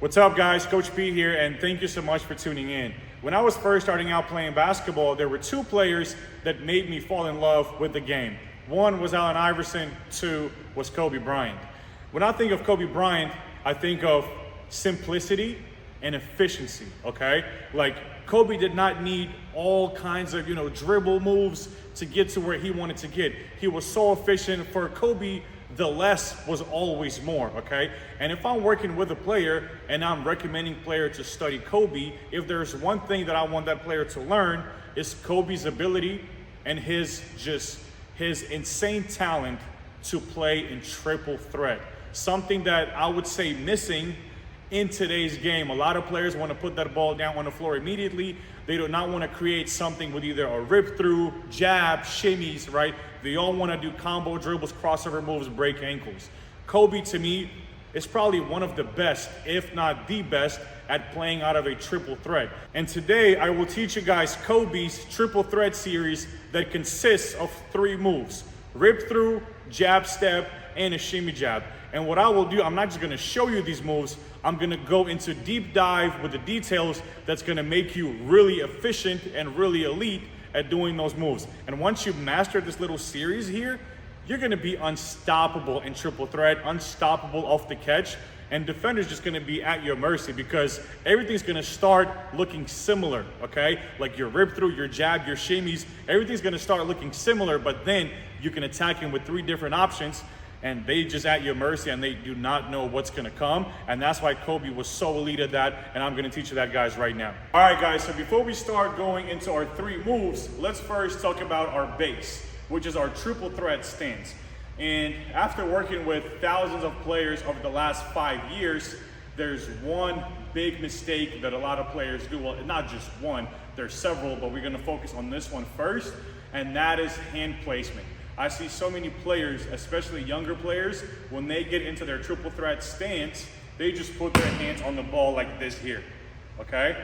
What's up, guys? Coach P here, and thank you so much for tuning in. When I was first starting out playing basketball, there were two players that made me fall in love with the game. One was Allen Iverson, two was Kobe Bryant. When I think of Kobe Bryant, I think of simplicity and efficiency, okay? Like, Kobe did not need all kinds of, dribble moves to get to where he wanted to get. He was so efficient. For Kobe, the less was always more, okay? And if I'm working with a player and I'm recommending player to study Kobe, if there's one thing that I want that player to learn, is Kobe's ability and his insane talent to play in triple threat. Something that I would say missing in today's game. A lot of players want to put that ball down on the floor immediately. They do not want to create something with either a rip through, jab, shimmies, right? They all want to do combo dribbles, crossover moves, break ankles. Kobe, to me, is probably one of the best, if not the best, at playing out of a triple threat. And today I will teach you guys Kobe's triple threat series that consists of 3 moves: rip through, jab step, and a shimmy jab. And what I will do, I'm not just gonna show you these moves, I'm gonna go into deep dive with the details that's gonna make you really efficient and really elite at doing those moves. And once you master this little series here, you're gonna be unstoppable in triple threat, unstoppable off the catch, and defenders just gonna be at your mercy because everything's gonna start looking similar, okay? Like your rip through, your jab, your shimmies, everything's gonna start looking similar, but then you can attack him with 3 different options, and they just at your mercy and they do not know what's gonna come. And that's why Kobe was so elite at that, and I'm gonna teach you that, guys, right now. All right, guys, so before we start going into our 3 moves, let's first talk about our base, which is our triple threat stance. And after working with thousands of players over the last 5 years, there's one big mistake that a lot of players do. Well, not just one, there's several, but we're gonna focus on this one first, and that is hand placement. I see so many players, especially younger players, when they get into their triple threat stance, they just put their hands on the ball like this here, okay?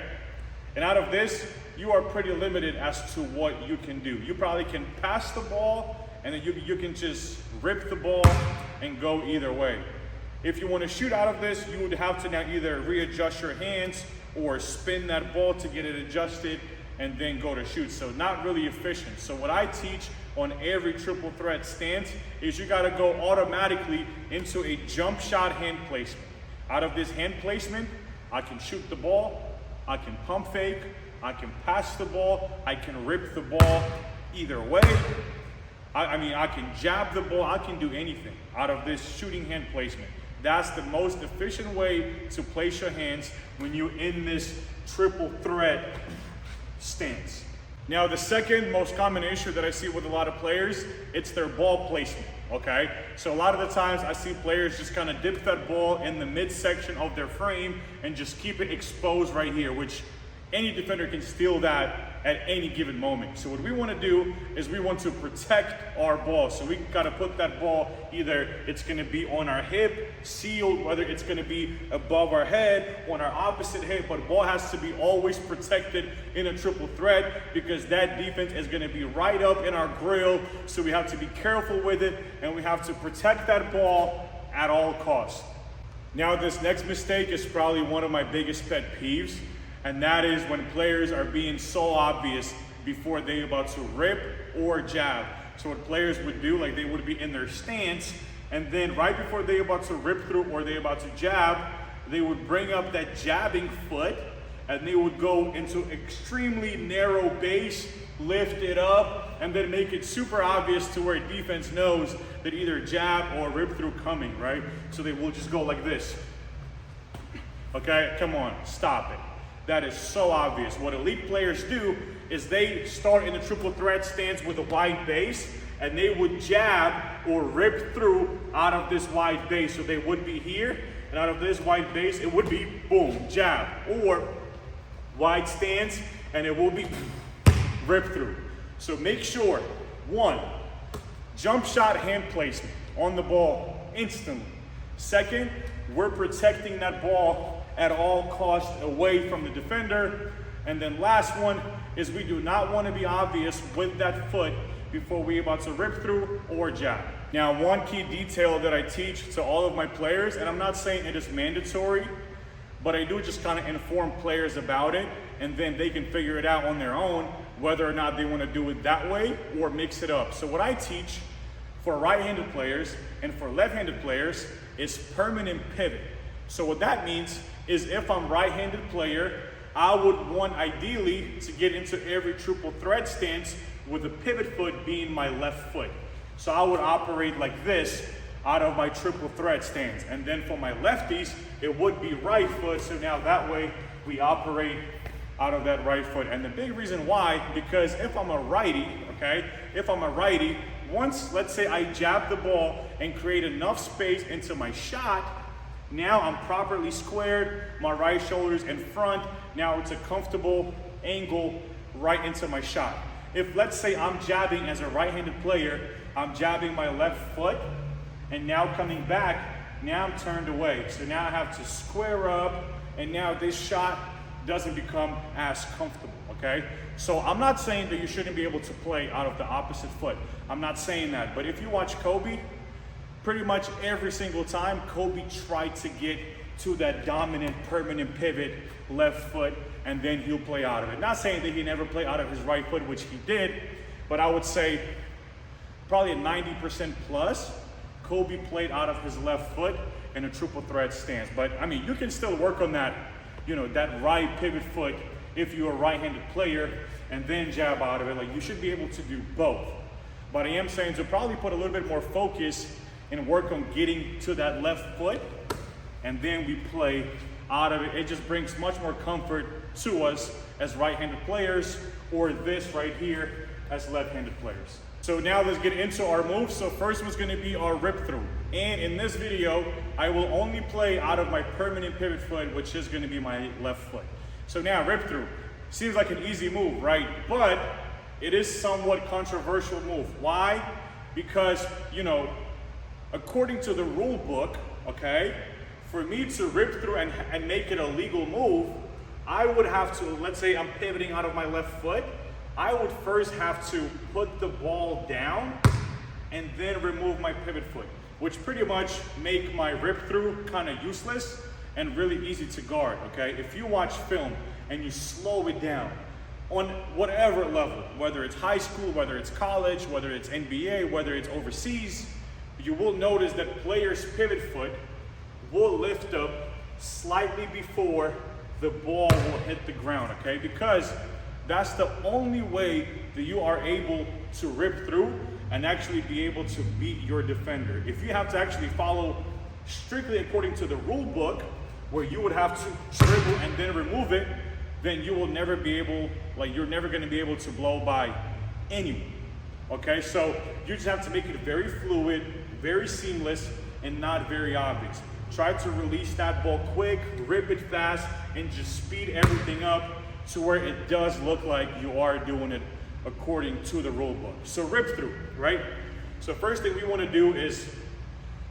And out of this, you are pretty limited as to what you can do. You probably can pass the ball, and then you can just rip the ball and go either way. If you want to shoot out of this, you would have to now either readjust your hands or spin that ball to get it adjusted and then go to shoot. So not really efficient. So what I teach on every triple threat stance is you gotta go automatically into a jump shot hand placement. Out of this hand placement, I can shoot the ball, I can pump fake, I can pass the ball, I can rip the ball either way. I can jab the ball, I can do anything out of this shooting hand placement. That's the most efficient way to place your hands when you're in this triple threat stance. Now, the second most common issue that I see with a lot of players, it's their ball placement, okay? So a lot of the times I see players just kind of dip that ball in the midsection of their frame and just keep it exposed right here, which any defender can steal that at any given moment. So what we want to do is we want to protect our ball. So we got to put that ball, either it's going to be on our hip, sealed, whether it's going to be above our head, on our opposite hip, but the ball has to be always protected in a triple threat because that defense is going to be right up in our grill. So we have to be careful with it, and we have to protect that ball at all costs. Now, this next mistake is probably one of my biggest pet peeves, and that is when players are being so obvious before they're about to rip or jab. So what players would do, like they would be in their stance, and then right before they're about to rip through or they're about to jab, they would bring up that jabbing foot, and they would go into extremely narrow base, lift it up, and then make it super obvious to where defense knows that either jab or rip through coming, right? So they will just go like this. Okay, come on, stop it. That is so obvious. What elite players do is they start in the triple threat stance with a wide base, and they would jab or rip through out of this wide base. So they would be here, and out of this wide base, it would be boom, jab, or wide stance, and it will be rip through. So make sure, 1, jump shot hand placement on the ball instantly. 2nd, we're protecting that ball at all costs away from the defender. And then last one is we do not want to be obvious with that foot before we're about to rip through or jab. Now, one key detail that I teach to all of my players, and I'm not saying it is mandatory, but I do just kind of inform players about it, and then they can figure it out on their own, whether or not they want to do it that way or mix it up. So what I teach for right-handed players and for left-handed players is permanent pivot. So what that means is if I'm right-handed player, I would want ideally to get into every triple threat stance with the pivot foot being my left foot. So I would operate like this out of my triple threat stance. And then for my lefties, it would be right foot. So now that way we operate out of that right foot. And the big reason why, because if I'm a righty, okay, if I'm a righty, once, let's say I jab the ball and create enough space into my shot, now I'm properly squared, my right shoulder's in front, now it's a comfortable angle right into my shot. If, let's say I'm jabbing as a right-handed player, I'm jabbing my left foot, and now coming back, now I'm turned away. So now I have to square up, and now this shot doesn't become as comfortable, okay? So I'm not saying that you shouldn't be able to play out of the opposite foot. I'm not saying that, but if you watch Kobe, pretty much every single time, Kobe tried to get to that dominant, permanent pivot left foot, and then he'll play out of it. Not saying that he never played out of his right foot, which he did, but I would say probably a 90% plus, Kobe played out of his left foot in a triple threat stance. But I mean, you can still work on that, you know, that right pivot foot if you're a right-handed player, and then jab out of it. Like, you should be able to do both. But I am saying to probably put a little bit more focus and work on getting to that left foot, and then we play out of it. It just brings much more comfort to us as right-handed players, or this right here as left-handed players. So now let's get into our moves. So first one's gonna be our rip through. And in this video, I will only play out of my permanent pivot foot, which is gonna be my left foot. So now rip through. Seems like an easy move, right? But it is somewhat controversial move. Why? Because, you know, according to the rule book, okay, for me to rip through and make it a legal move, I would have to, let's say I'm pivoting out of my left foot, I would first have to put the ball down and then remove my pivot foot, which pretty much make my rip through kind of useless and really easy to guard, okay? If you watch film and you slow it down on whatever level, whether it's high school, whether it's college, whether it's NBA, whether it's overseas, you will notice that players' pivot foot will lift up slightly before the ball will hit the ground, okay? Because that's the only way that you are able to rip through and actually be able to beat your defender. If you have to actually follow strictly according to the rule book, where you would have to dribble and then remove it, then you will never be able, like, you're never gonna be able to blow by anyone, okay? So you just have to make it very fluid, very seamless, and not very obvious. Try to release that ball quick, rip it fast, and just speed everything up to where it does look like you are doing it according to the rule book. So rip through, right? So first thing we wanna do is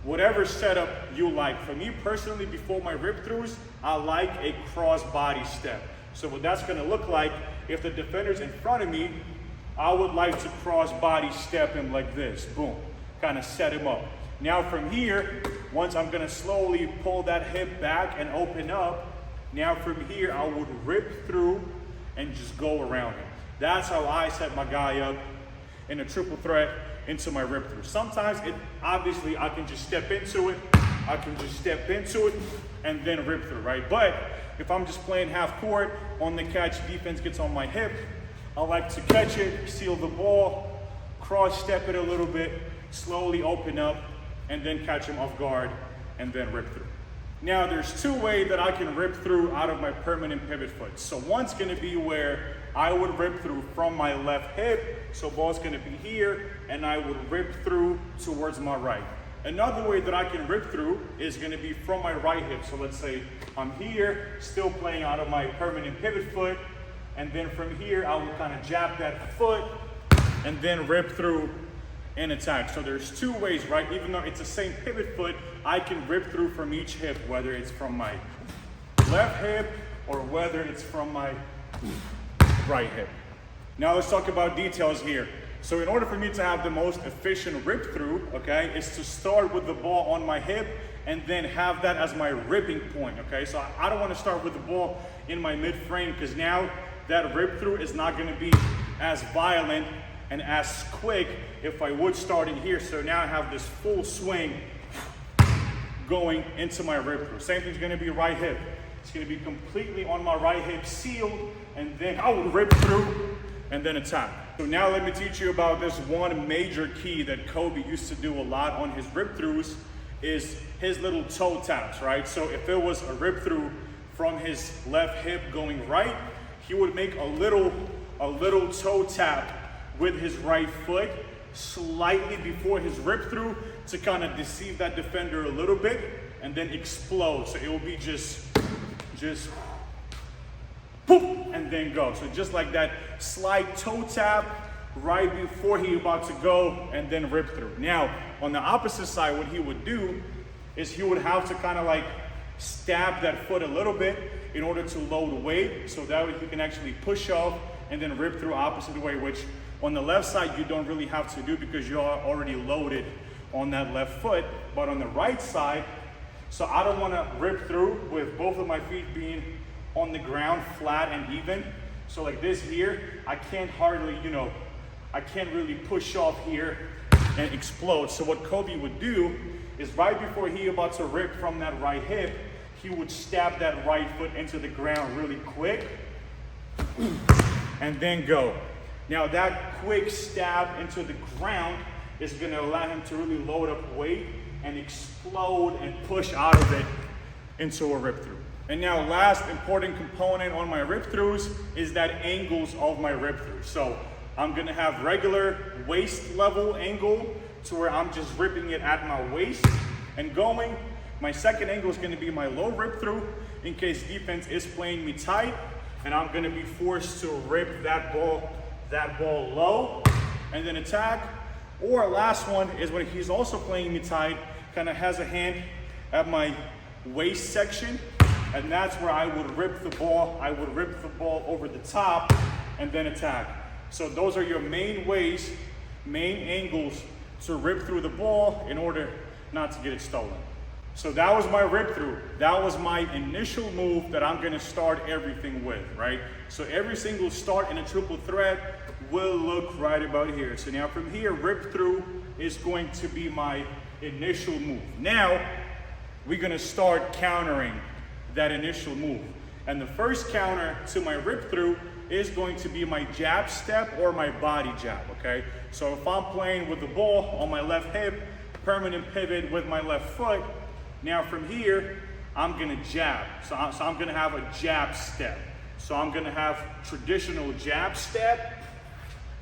whatever setup you like. For me personally, before my rip throughs, I like a cross body step. So what that's gonna look like, if the defender's in front of me, I would like to cross body step him like this, boom, kind of set him up. Now from here, once I'm gonna slowly pull that hip back and open up, now from here, I would rip through and just go around him. That's how I set my guy up in a triple threat into my rip through. Sometimes obviously I can just step into it, and then rip through, right? But if I'm just playing half court, on the catch, defense gets on my hip, I like to catch it, seal the ball, cross step it a little bit, slowly open up, and then catch him off guard, and then rip through. Now there's two ways that I can rip through out of my permanent pivot foot. So one's gonna be where I would rip through from my left hip, so ball's gonna be here, and I would rip through towards my right. Another way that I can rip through is gonna be from my right hip. So let's say I'm here, still playing out of my permanent pivot foot, and then from here, I will kind of jab that foot, and then rip through and attack. So there's two ways, right? Even though it's the same pivot foot, I can rip through from each hip, whether it's from my left hip or whether it's from my right hip. Now let's talk about details here. So in order for me to have the most efficient rip through, okay, is to start with the ball on my hip and then have that as my ripping point, okay? So I don't want to start with the ball in my mid-frame, because now that rip through is not going to be as violent and as quick if I would start in here. So now I have this full swing going into my rip through. Same thing's going to be right hip. It's going to be completely on my right hip, sealed, and then I would rip through and then attack. So now let me teach you about this one major key that Kobe used to do a lot on his rip throughs, is his little toe taps, right? So if it was a rip through from his left hip going right, he would make a little toe tap with his right foot slightly before his rip through to kind of deceive that defender a little bit, and then explode. So it will be just poof, and then go. So just like that, slight toe tap right before he about to go, and then rip through. Now, on the opposite side, what he would do is he would have to kind of like stab that foot a little bit in order to load weight, so that way he can actually push off and then rip through opposite way, which on the left side you don't really have to do because you're already loaded on that left foot. But on the right side, so I don't want to rip through with both of my feet being on the ground flat and even. So like this here, I can't hardly, I can't really push off here and explode. So what Kobe would do is right before he about to rip from that right hip, he would stab that right foot into the ground really quick and then go. Now that quick stab into the ground is going to allow him to really load up weight and explode and push out of it into a rip through. And now last important component on my rip throughs is that angles of my rip throughs. So I'm going to have regular waist level angle to where I'm just ripping it at my waist and going. My second angle is going to be my low rip through in case defense is playing me tight, and I'm going to be forced to rip that ball low and then attack. Or last one is when he's also playing me tight, kind of has a hand at my waist section, and that's where I would rip the ball. I would rip the ball over the top and then attack. So those are your main ways, main angles to rip through the ball in order not to get it stolen. So that was my rip through. That was my initial move that I'm gonna start everything with, right? So every single start in a triple threat will look right about here. So now from here, rip through is going to be my initial move. Now, we're gonna start countering that initial move. And the first counter to my rip through is going to be my jab step or my body jab, okay? So if I'm playing with the ball on my left hip, permanent pivot with my left foot, now from here, I'm gonna jab. So I'm gonna have a jab step. So I'm gonna have traditional jab step,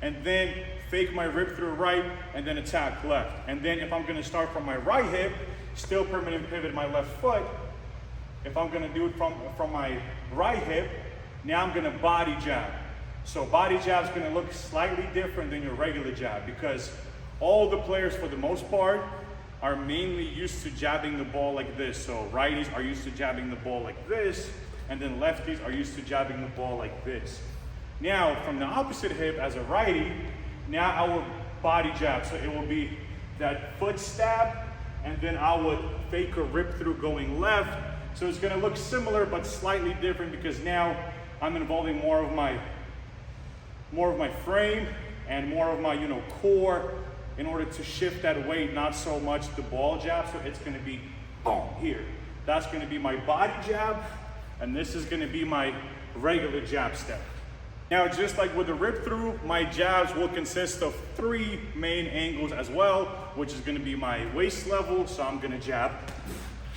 and then fake my rip through right, and then attack left. And then if I'm gonna start from my right hip, still permanent pivot my left foot. If I'm gonna do it from my right hip, now I'm gonna body jab. So body jab is gonna look slightly different than your regular jab, because all the players for the most part are mainly used to jabbing the ball like this. So righties are used to jabbing the ball like this, and then lefties are used to jabbing the ball like this. Now, from the opposite hip as a righty, now I will body jab. So it will be that foot stab, and then I would fake a rip through going left. So it's gonna look similar, but slightly different, because now I'm involving more of my frame and more of my, core, in order to shift that weight, not so much the ball jab. So it's gonna be boom here. That's gonna be my body jab, and this is gonna be my regular jab step. Now, just like with the rip through, my jabs will consist of 3 main angles as well, which is gonna be my waist level. So I'm gonna jab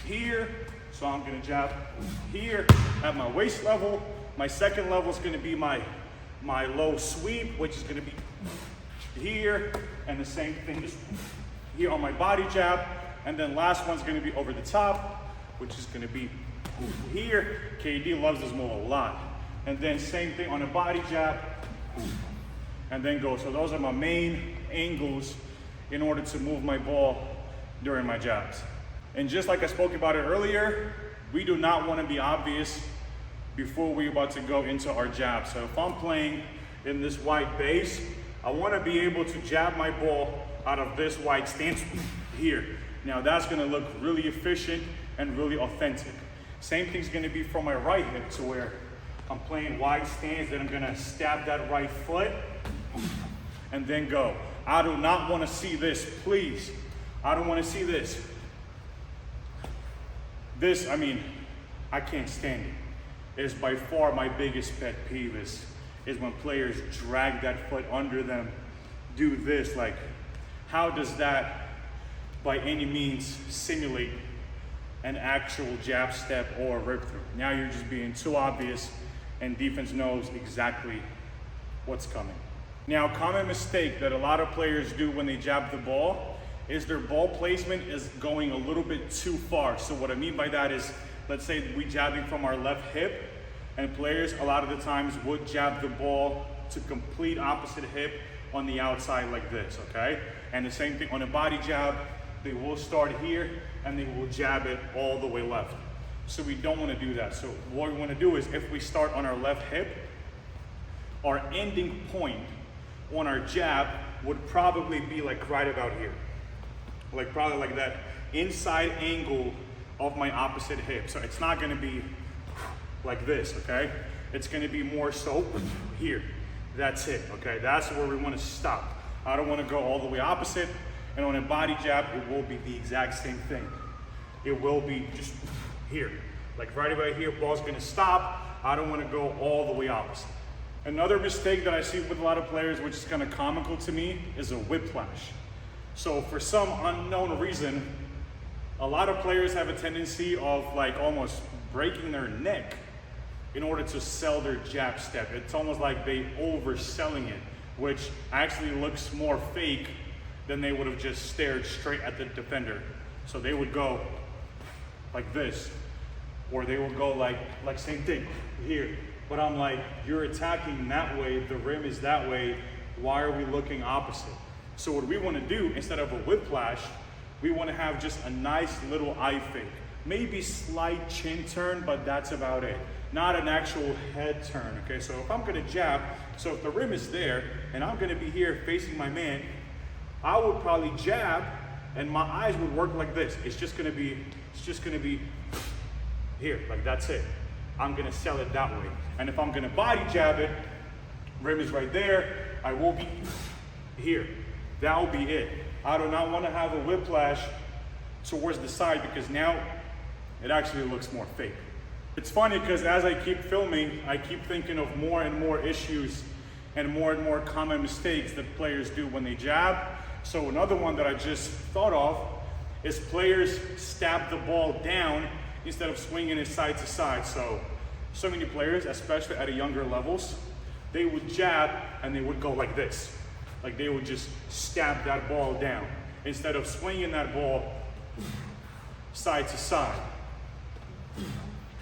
here. So I'm gonna jab here at my waist level. My second level is gonna be my low sweep, which is gonna be here, and the same thing is here on my body jab. And then last one's gonna be over the top, which is gonna be here. KD loves this move a lot. And then same thing on a body jab, and then go. So those are my main angles in order to move my ball during my jabs. And just like I spoke about it earlier, we do not want to be obvious before we're about to go into our jab. So if I'm playing in this white base, I want to be able to jab my ball out of this white stance here. Now that's gonna look really efficient and really authentic. Same thing's gonna be for my right hip, to where I'm playing wide stance, then I'm gonna stab that right foot and then go. I do not wanna see this, please. I don't wanna see this. This, I mean, I can't stand it. It's by far my biggest pet peeve is when players drag that foot under them, do this. Like, how does that by any means simulate an actual jab step or rip through? Now you're just being too obvious, and defense knows exactly what's coming. Now, common mistake that a lot of players do when they jab the ball is their ball placement is going a little bit too far. So what I mean by that is, let's say we jabbing from our left hip, and players a lot of the times would jab the ball to complete opposite hip on the outside like this, okay? And the same thing on a body jab, they will start here and they will jab it all the way left. So we don't want to do that. So what we want to do is, if we start on our left hip, our ending point on our jab would probably be like right about here. Like probably like that inside angle of my opposite hip. So it's not gonna be like this, okay? It's gonna be more so here. That's it, okay? That's where we wanna stop. I don't wanna go all the way opposite. And on a body jab, it will be the exact same thing. It will be just here. Like right about here, ball's gonna stop. I don't wanna go all the way opposite. Another mistake that I see with a lot of players, which is kind of comical to me, is a whiplash. So for some unknown reason, a lot of players have a tendency of like almost breaking their neck in order to sell their jab step. It's almost like they overselling it, which actually looks more fake than they would have just stared straight at the defender. So they would go like this, or they would go like same thing here. But I'm like, you're attacking that way, the rim is that way, why are we looking opposite? So what we want to do, instead of a whiplash, we want to have just a nice little eye fake. Maybe slight chin turn, but that's about it. Not an actual head turn, okay? So if I'm going to jab, so if the rim is there, and I'm going to be here facing my man, I would probably jab, and my eyes would work like this. It's just going to be here, like that's it. I'm going to sell it that way. And if I'm going to body jab it, rim is right there, I will be here. That will be it. I do not want to have a whiplash towards the side, because now it actually looks more fake. It's funny because as I keep filming, I keep thinking of more and more issues and more common mistakes that players do when they jab. So another one that I just thought of is players stab the ball down instead of swinging it side to side. So many players, especially at younger levels, they would jab and they would go like this. Like they would just stab that ball down instead of swinging that ball side to side,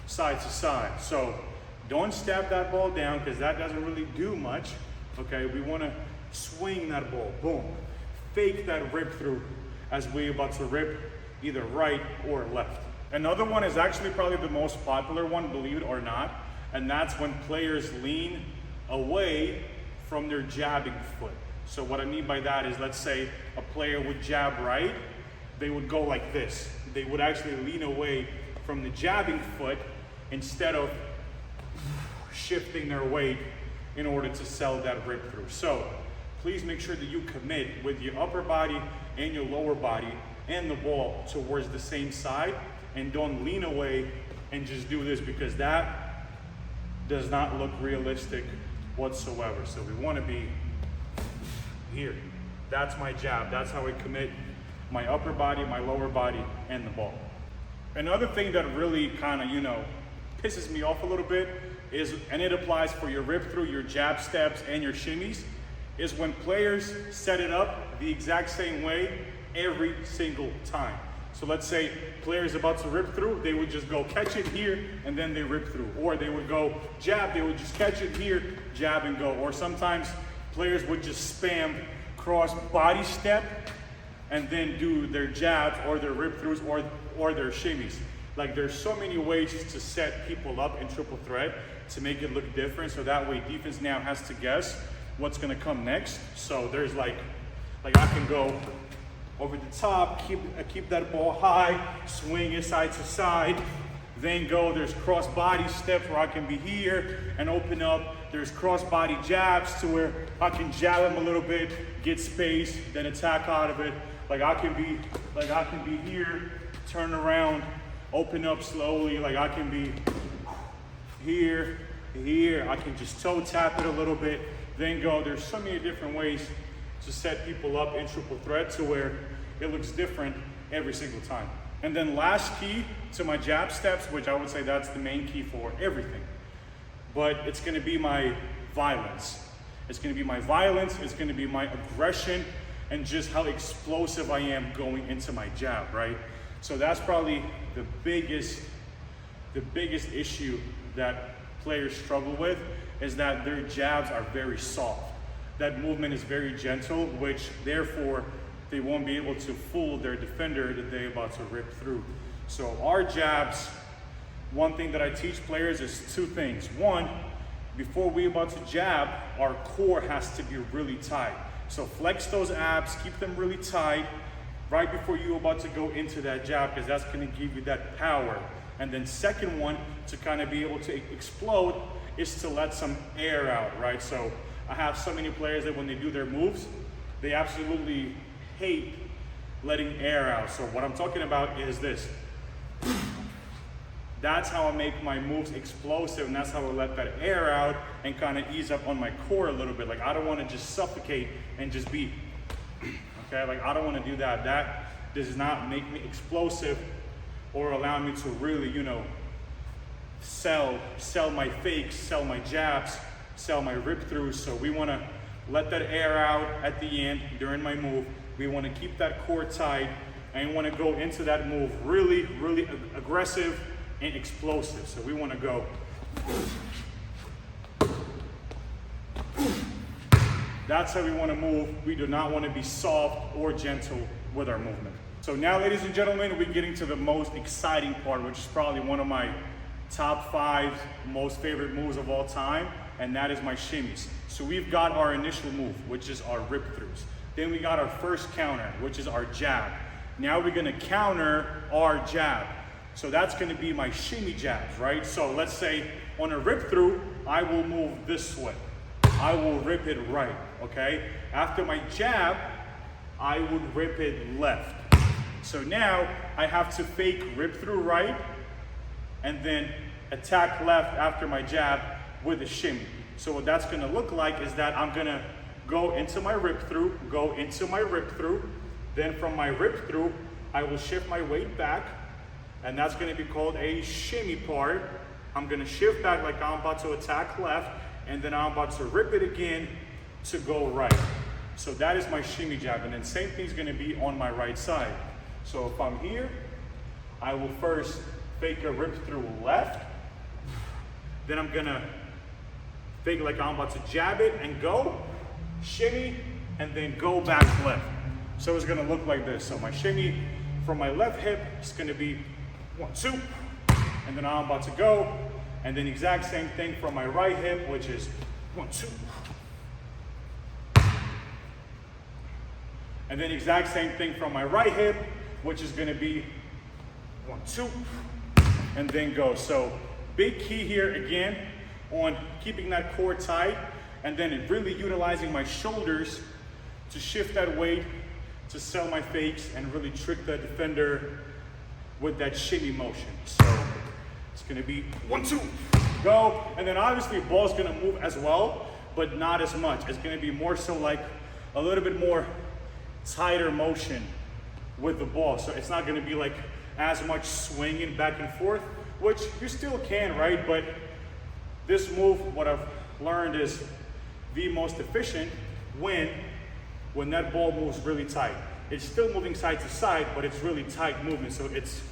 side to side. So don't stab that ball down, because that doesn't really do much. Okay, we want to swing that ball, boom. Fake that rip through as we're about to rip either right or left. Another one is actually probably the most popular one, believe it or not, and that's when players lean away from their jabbing foot. So what I mean by that is, let's say a player would jab right, they would go like this. They would actually lean away from the jabbing foot instead of shifting their weight in order to sell that rip through. So please make sure that you commit with your upper body and your lower body and the ball towards the same side, and don't lean away and just do this, because that does not look realistic whatsoever. So we want to be here. That's my jab. That's how I commit my upper body, my lower body, and the ball. Another thing that really kind of, pisses me off a little bit is, and it applies for your rip through, your jab steps, and your shimmies, is when players set it up the exact same way every single time. So let's say player's about to rip through, they would just go catch it here, and then they rip through. Or they would go jab, they would just catch it here, jab and go. Or sometimes players would just spam cross body step and then do their jabs or their rip throughs or their shimmies. Like, there's so many ways to set people up in triple threat to make it look different, so that way defense now has to guess what's gonna come next. So there's like I can go over the top, keep that ball high, swing it side to side, then go. There's cross body steps where I can be here and open up. There's cross body jabs to where I can jab him a little bit, get space, then attack out of it. Like I can be here, turn around, open up slowly. Like I can be here, here. I can just toe tap it a little bit, then go. There's so many different ways to set people up in triple threat to where it looks different every single time. And then last key to my jab steps, which I would say that's the main key for everything, but it's gonna be my violence. It's gonna be my violence, it's gonna be my aggression, and just how explosive I am going into my jab, right? So that's probably the biggest issue that players struggle with, is that their jabs are very soft. That movement is very gentle, which therefore they won't be able to fool their defender that they're about to rip through. So our jabs, one thing that I teach players is two things. One, before we're about to jab, our core has to be really tight. So flex those abs, keep them really tight right before you're about to go into that jab, because that's gonna give you that power. And then second one, to kind of be able to explode, is to let some air out, right? So I have so many players that when they do their moves, they absolutely hate letting air out. So what I'm talking about is this. That's how I make my moves explosive, and that's how I let that air out and kind of ease up on my core a little bit. Like I don't want to just suffocate and just be, okay? Like I don't want to do that. That does not make me explosive or allow me to really, you know, sell my fakes, sell my jabs, sell my rip throughs. So we want to let that air out at the end during my move. We want to keep that core tight and want to go into that move really, really aggressive and explosive. So we want to go. That's how we want to move. We do not want to be soft or gentle with our movement. So now, ladies and gentlemen, we're getting to the most exciting part, which is probably one of my top 5 most favorite moves of all time, and that is my shimmies. So we've got our initial move, which is our rip throughs. Then we got our first counter, which is our jab. Now we're gonna counter our jab. So that's gonna be my shimmy jabs, right? So let's say on a rip through, I will move this way. I will rip it right, okay? After my jab, I would rip it left. So now I have to fake rip through right and then attack left after my jab with a shimmy. So what that's gonna look like is that I'm gonna go into my rip through, go into my rip through, then from my rip through, I will shift my weight back, and that's gonna be called a shimmy part. I'm gonna shift back like I'm about to attack left, and then I'm about to rip it again to go right. So that is my shimmy jab, and then same thing's gonna be on my right side. So if I'm here, I will first fake a rip through left, then I'm gonna fake like I'm about to jab it and go, shimmy, and then go back left. So it's gonna look like this. So my shimmy from my left hip is gonna be 1, 2, and then I'm about to go, and then exact same thing from my right hip, which is 1, 2. And then exact same thing from my right hip, which is gonna be 1, 2, and then go. So big key here again on keeping that core tight, and then really utilizing my shoulders to shift that weight, to sell my fakes, and really trick the defender with that shimmy motion. So it's gonna be 1, 2, go, and then obviously the ball's gonna move as well, but not as much. It's gonna be more so like a little bit more tighter motion with the ball. So it's not gonna be like as much swinging back and forth, which you still can, right? But this move, what I've learned, is the most efficient when that ball moves really tight. It's still moving side to side, but it's really tight movement. So it's,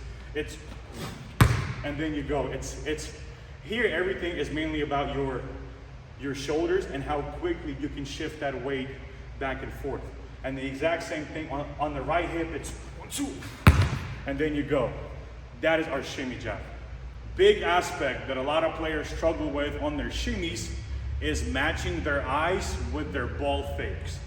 and then you go. It's here, everything is mainly about your shoulders and how quickly you can shift that weight back and forth. And the exact same thing on the right hip, it's 1, 2, and then you go. That is our shimmy jab. Big aspect that a lot of players struggle with on their shimmies is matching their eyes with their ball fakes.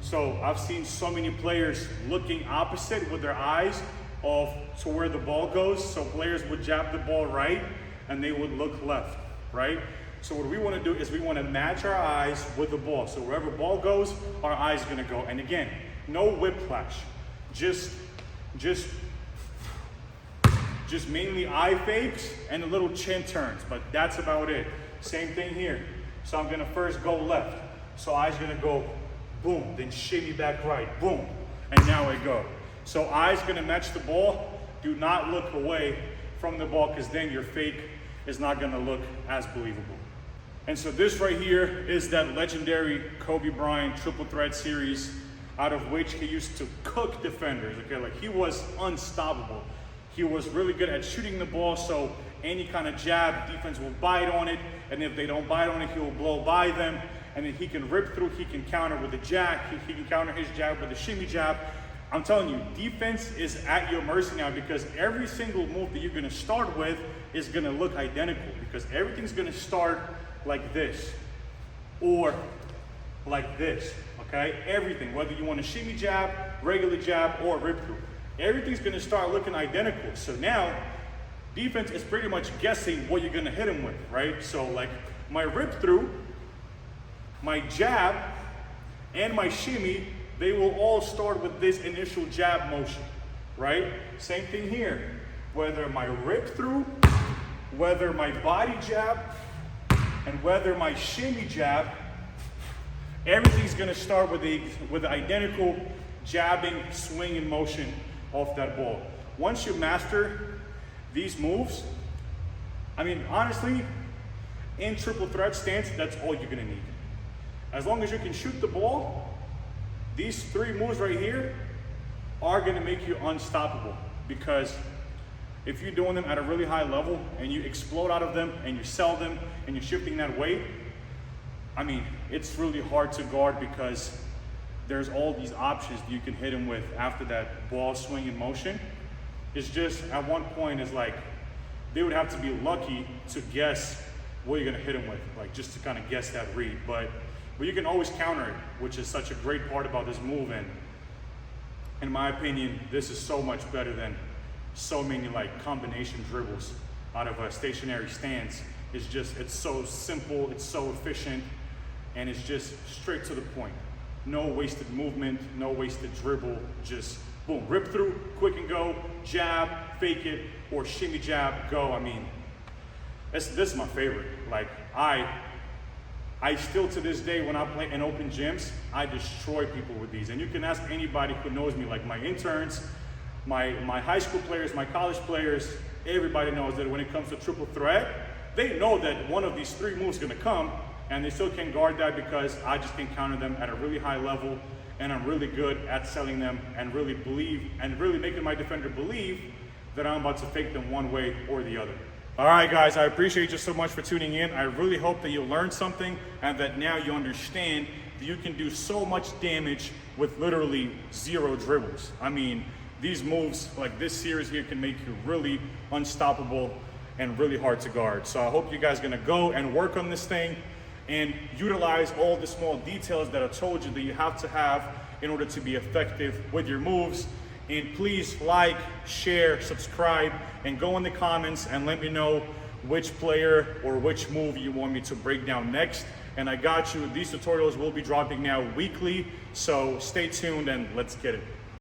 So I've seen so many players looking opposite with their eyes to where the ball goes. So players would jab the ball right and they would look left, right? So what we want to do is we want to match our eyes with the ball. So wherever ball goes, our eye's going to go. And again, no whiplash. Just mainly eye fakes and a little chin turns, but that's about it. Same thing here. So I'm going to first go left. So eye's going to go boom, then shimmy back right, boom, and now I go. So eye's going to match the ball. Do not look away from the ball, because then your fake is not going to look as believable. And so this right here is that legendary Kobe Bryant Triple Threat Series, out of which he used to cook defenders. Okay, like he was unstoppable. He was really good at shooting the ball, so any kind of jab, defense will bite on it, and if they don't bite on it, he will blow by them, and then he can rip through, he can counter with a jab, he can counter his jab with a shimmy jab. I'm telling you, defense is at your mercy now, because every single move that you're gonna start with is gonna look identical, because everything's gonna start like this, or like this, okay? Everything, whether you want a shimmy jab, regular jab, or rip through, everything's gonna start looking identical. So now, defense is pretty much guessing what you're gonna hit him with, right? So like my rip through, my jab, and my shimmy, they will all start with this initial jab motion, right? Same thing here. Whether my rip through, whether my body jab, and whether my shimmy jab, everything's gonna start with the identical jabbing, swinging motion off that ball. Once you master these moves, I mean, honestly, in triple threat stance, that's all you're gonna need. As long as you can shoot the ball, these three moves right here are gonna make you unstoppable, because if you're doing them at a really high level and you explode out of them and you sell them and you're shifting that weight, I mean, it's really hard to guard, because there's all these options that you can hit him with after that ball swing in motion. It's just, at one point, it's like, they would have to be lucky to guess what you're gonna hit him with, like just to kind of guess that read. But you can always counter it, which is such a great part about this move. And in my opinion, this is so much better than so many like combination dribbles out of a stationary stance. It's so simple, it's so efficient, and it's just straight to the point. No wasted movement, no wasted dribble, just boom, rip through, quick and go, jab, fake it, or shimmy jab, go. I mean, this is my favorite. Like I still to this day, when I play in open gyms, I destroy people with these. And you can ask anybody who knows me, like my interns, my high school players, my college players, everybody knows that when it comes to triple threat, they know that one of these three moves is gonna come, and they still can guard that, because I just can counter them at a really high level, and I'm really good at selling them and really making my defender believe that I'm about to fake them one way or the other. All right, guys, I appreciate you so much for tuning in. I really hope that you learned something, and that now you understand that you can do so much damage with literally 0 dribbles. I mean, these moves, like this series here, can make you really unstoppable and really hard to guard. So I hope you guys are gonna go and work on this thing and utilize all the small details that I told you that you have to have in order to be effective with your moves. And please like, share, subscribe, and go in the comments and let me know which player or which move you want me to break down next. And I got you. These tutorials will be dropping now weekly, so stay tuned and let's get it.